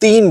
3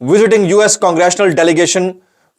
visiting US congressional delegation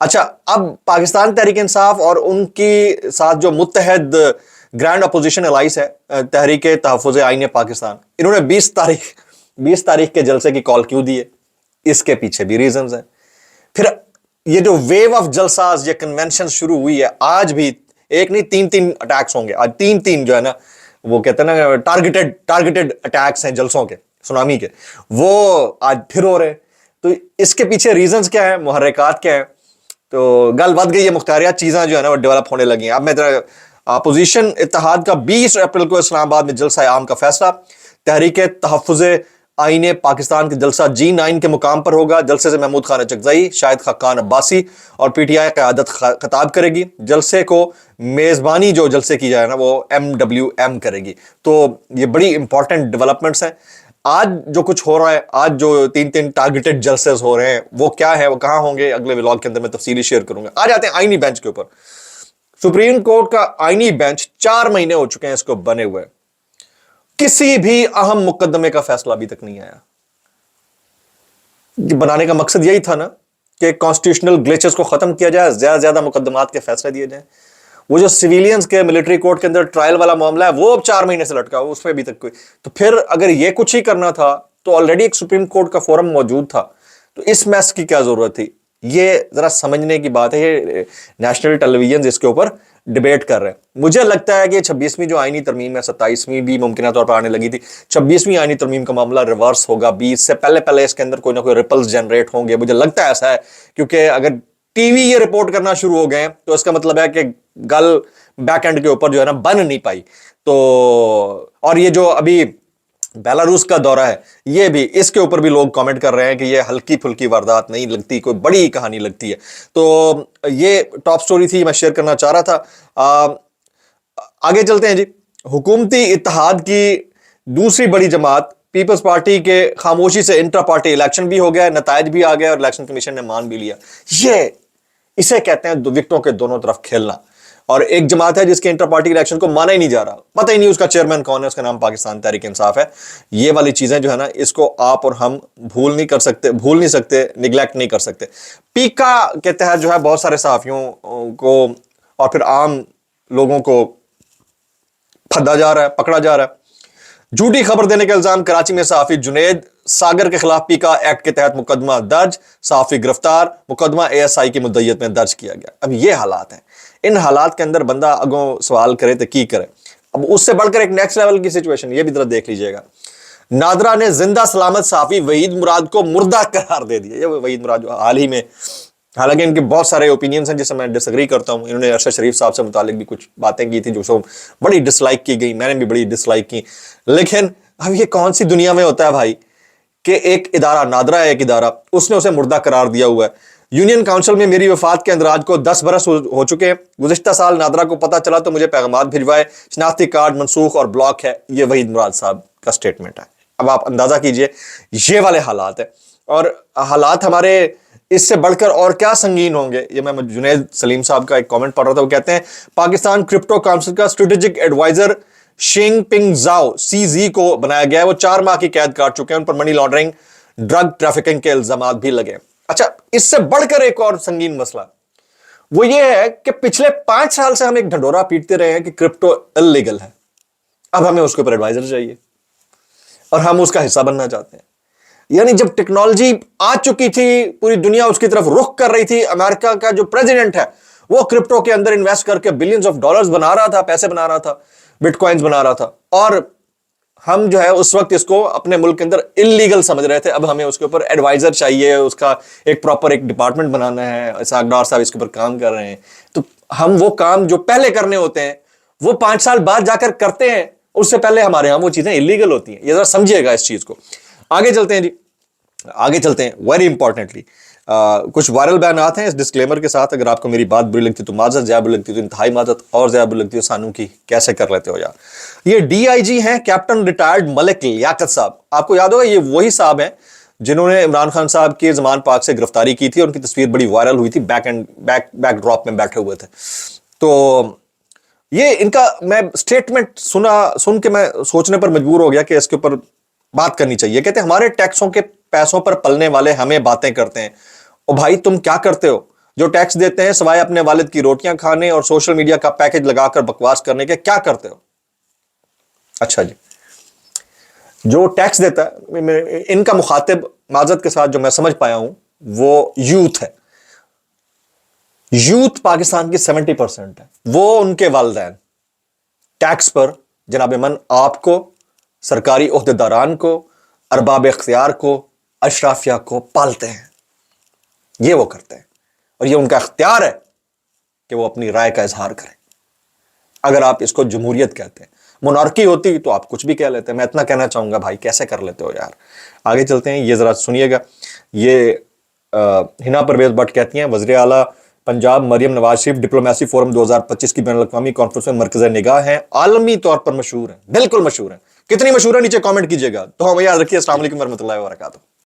اچھا، اب پاکستان تحریک انصاف اور ان کی ساتھ جو متحد گرینڈ اپوزیشن الائنس ہے تحریک تحفظ آئین پاکستان، انہوں نے 20 تاریخ کے جلسے کی کال کیوں دی ہے؟ اس کے پیچھے بھی ریزنز ہیں. پھر یہ جو ویو آف جلساز، یہ کنونشن شروع ہوئی ہے، آج بھی ایک نہیں تین اٹیکس ہوں گے آج، تین جو ہے نا، وہ کہتے ہیں نا ٹارگیٹڈ اٹیکس ہیں جلسوں کے، سونامی کے، وہ آج پھر ہو رہے ہیں. تو اس کے پیچھے ریزنز کیا ہیں، محرکات کیا ہیں؟ تو گل بد گئی ہے، مختاریات چیزاں جو ہے نا وہ ڈیولپ ہونے لگی ہیں. اب میں اپوزیشن اتحاد کا 20 اپریل کو اسلام آباد میں جلسہ عام کا فیصلہ، تحریک تحفظ آئین پاکستان کا جلسہ G9 کے مقام پر ہوگا. جلسے سے محمود خان اچکزئی، شاہد خاقان عباسی اور پی ٹی آئی قیادت خطاب کرے گی. جلسے کو میزبانی جو جلسے کی جائے نا وہ MWM کرے گی. تو یہ بڑی امپورٹنٹ ڈیولپمنٹس ہیں. آج جو کچھ ہو رہا ہے، آج جو تین ٹارگیٹڈ جلسز ہو رہے ہیں، وہ کیا ہے، وہ کہاں ہوں گے، اگلے ولاگ کے اندر میں تفصیلی شیئر کروں گا. آ جاتے ہیں آئینی بینچ کے اوپر. سپریم کورٹ کا آئینی بینچ 4 مہینے ہو چکے ہیں اس کو بنے ہوئے، کسی بھی اہم مقدمے کا فیصلہ ابھی تک نہیں آیا. بنانے کا مقصد یہی تھا نا کہ کانسٹیٹیوشنل گلیچز کو ختم کیا جائے، زیادہ سے زیادہ مقدمات کے فیصلے دیے جائیں. وہ جو سویلینز کے ملٹری کورٹ کے اندر ٹرائل والا معاملہ ہے، وہ اب 4 مہینے سے لٹکا، اس پہ ابھی تک کوئی. تو پھر اگر یہ کچھ ہی کرنا تھا تو آلریڈی ایک سپریم کورٹ کا فورم موجود تھا، تو اس میس کی کیا ضرورت تھی؟ یہ ذرا سمجھنے کی بات ہے. یہ نیشنل ٹیلی ویژن اس کے اوپر ڈیبیٹ کر رہے ہیں. مجھے لگتا ہے کہ 26ویں جو آئینی ترمیم ہے، 27ویں بھی ممکنہ طور پر آنے لگی تھی، 26ویں آئینی ترمیم کا معاملہ ریورس ہوگا. 20 سے پہلے اس کے اندر کوئی نہ کوئی ریپلز جنریٹ ہوں گے، مجھے لگتا ہے ایسا ہے. کیونکہ اگر ٹی وی یہ رپورٹ کرنا شروع ہو گئے تو اس کا مطلب ہے کہ گل بیک اینڈ کے اوپر جو ہے نا بن نہیں پائی. تو اور یہ جو ابھی بیلاروس کا دورہ ہے، یہ بھی اس کے اوپر بھی لوگ کامنٹ کر رہے ہیں کہ یہ ہلکی پھلکی واردات نہیں لگتی، کوئی بڑی کہانی لگتی ہے. تو یہ ٹاپ سٹوری تھی، میں شیئر کرنا چاہ رہا تھا. آگے چلتے ہیں جی. حکومتی اتحاد کی دوسری بڑی جماعت پیپلز پارٹی کے خاموشی سے انٹرا پارٹی الیکشن بھی ہو گیا، نتائج بھی آ گئے اور الیکشن کمیشن نے مان بھی لیا. اسے کہتے ہیں وکٹوں کے دونوں طرف کھیلنا. اور ایک جماعت ہے جس کے انٹر پارٹی الیکشن کو مانا ہی نہیں جا رہا، پتہ ہی نہیں اس کا چیئرمین کون ہے، اس کا نام پاکستان تحریک انصاف ہے. یہ والی چیزیں جو ہے نا، اس کو آپ اور ہم بھول نہیں سکتے، نگلیکٹ نہیں کر سکتے. پیکا کے تحت جو ہے بہت سارے صحافیوں کو اور پھر عام لوگوں کو پھدا جا رہا ہے، پکڑا جا رہا ہے. جھوٹی خبر دینے کا الزام، کراچی میں صحافی جنید ساگر کے خلاف پیکا ایکٹ کے تحت مقدمہ درج، صحافی گرفتار، مقدمہ ASI کی مدعیت میں درج کیا گیا. اب یہ حالات ہیں، ان حالات کے اندر بندہ اگوں سوال کرے تو کی کرے. اب اس سے بڑھ کر ایک نیکسٹ لیول کی سچویشن، یہ بھی ذرا دیکھ لیجئے گا. نادرا نے زندہ سلامت صحافی وحید مراد کو مردہ قرار دے دیا. یہ وحید مراد جو حال ہی میں، حالانکہ ان کے بہت سارے اوپینینز ہیں جس سے میں ڈس ایگری کرتا ہوں. انہوں نے ارشد شریف صاحب سے متعلق بھی کچھ باتیں کی تھی جو سو بڑی ڈس لائک کی گئی، میں نے بھی بڑی ڈس لائک کی. لیکن اب یہ کون سی دنیا میں ہوتا ہے بھائی کہ ایک ادارہ، نادرا ہے ایک ادارہ، اس نے اسے مردہ قرار دیا ہوا ہے. یونین کاؤنسل میں میری وفات کے اندراج کو 10 برس ہو چکے ہیں. گزشتہ سال نادرا کو پتہ چلا تو مجھے پیغامات بھجوائے، شناختی کارڈ منسوخ اور بلاک ہے. یہ وحید مراد صاحب کا سٹیٹمنٹ ہے. اب آپ اندازہ کیجئے یہ والے حالات ہیں، اور حالات ہمارے اس سے بڑھ کر اور کیا سنگین ہوں گے. یہ میں جنید سلیم صاحب کا ایک کامنٹ پڑھ رہا تھا، وہ کہتے ہیں پاکستان کرپٹو کاؤنسل کا اسٹریٹجک ایڈوائزر شینگ پنگ زاؤ CZ کو بنایا گیا ہے. وہ 4 ماہ کی قید کاٹ چکے ہیں، ان پر منی لانڈرنگ، ڈرگ ٹریفکنگ کے الزامات بھی لگے. اچھا، اس سے بڑھ کر ایک اور سنگین مسئلہ وہ یہ ہے کہ پچھلے 5 سال سے ہم ایک ڈھنڈورا پیٹتے رہے ہیں کہ کرپٹو اللیگل ہے. اب ہمیں اس کے اوپر ایڈوائزر چاہیے اور ہم اس کا حصہ بننا چاہتے ہیں. یعنی جب ٹیکنالوجی آ چکی تھی، پوری دنیا اس کی طرف رخ کر رہی تھی، امریکہ کا جو پریزیڈنٹ ہے وہ کرپٹو کے اندر انویسٹ کر کے بلینز آف ڈالرز بنا رہا تھا، پیسے بنا رہا تھا، بٹ کوائنز بنا رہا تھا، اور ہم جو ہے اس وقت اس کو اپنے ملک کے اندر اللیگل سمجھ رہے تھے. اب ہمیں اس کے اوپر ایڈوائزر چاہیے، اس کا ایک پراپر ایک ڈپارٹمنٹ بنانا ہے. اسحاق ڈار صاحب اس کے اوپر کام کر رہے ہیں. تو ہم وہ کام جو پہلے کرنے ہوتے ہیں وہ 5 سال بعد جا کر کرتے ہیں، اس سے پہلے ہمارے ہاں وہ چیزیں اللیگل ہوتی ہیں. یہ ذرا سمجھیے گا اس چیز کو. آگے چلتے ہیں جی، آگے چلتے ہیں. ویری امپورٹنٹلی کچھ وائرل بیانات ہیں اس ڈسکلیمر کے ساتھ. اگر آپ کو میری بات بری لگتی تو معذرت، زیادہ بری لگتی تو انتہائی معذرت، اور زیادہ بری لگتی ہے سانو کی کیسے کر لیتے ہو یار. یہ DIG ہیں کیپٹن ریٹائرڈ ملک لیاقت صاحب. آپ کو یاد ہوگا یہ وہی صاحب ہیں جنہوں نے عمران خان صاحب کی زمان پاک سے گرفتاری کی تھی، اور ان کی تصویر بڑی وائرل ہوئی تھی، بیک ڈراپ میں بیٹھے ہوئے تھے. تو یہ ان کا میں سٹیٹمنٹ سن کے میں سوچنے پر مجبور ہو گیا کہ اس کے اوپر بات کرنی چاہیے. کہتے ہیں ہمارے ٹیکسوں کے پیسوں پر پلنے والے ہمیں باتیں کرتے ہیں. او بھائی تم کیا کرتے ہو؟ جو ٹیکس دیتے ہیں سوائے اپنے والد کی روٹیاں کھانے اور سوشل میڈیا کا پیکج لگا کر بکواس کرنے کے کیا کرتے ہو؟ اچھا جی، جو ٹیکس دیتا ہے ان کا مخاطب معذرت کے ساتھ جو میں سمجھ پایا ہوں وہ یوتھ ہے. یوتھ پاکستان کی 70% ہے. وہ ان کے والدین ٹیکس پر جناب من آپ کو، سرکاری عہدیداران کو، ارباب اختیار کو، اشرافیہ کو پالتے ہیں. یہ وہ کرتے ہیں اور یہ ان کا اختیار ہے کہ وہ اپنی رائے کا اظہار کریں. اگر آپ اس کو جمہوریت کہتے ہیں، مونارکی ہوتی تو آپ کچھ بھی کہہ لیتے ہیں. میں اتنا کہنا چاہوں گا بھائی کیسے کر لیتے ہو یار. آگے چلتے ہیں، یہ ذرا سنیے گا. یہ ہنا پرویز بٹ کہتی ہیں وزیر اعلیٰ پنجاب مریم نواز شریف ڈپلومیسی فورم 2025 کی بین الاقوامی کانفرنس میں مرکز نگاہ ہیں، عالمی طور پر مشہور ہیں. بالکل مشہور ہیں. کتنی مشہور ہے نیچے کامنٹ کیجیے گا. تو ہم یاد رکھیے. السلام علیکم ورحمۃ اللہ وبرکاتہ.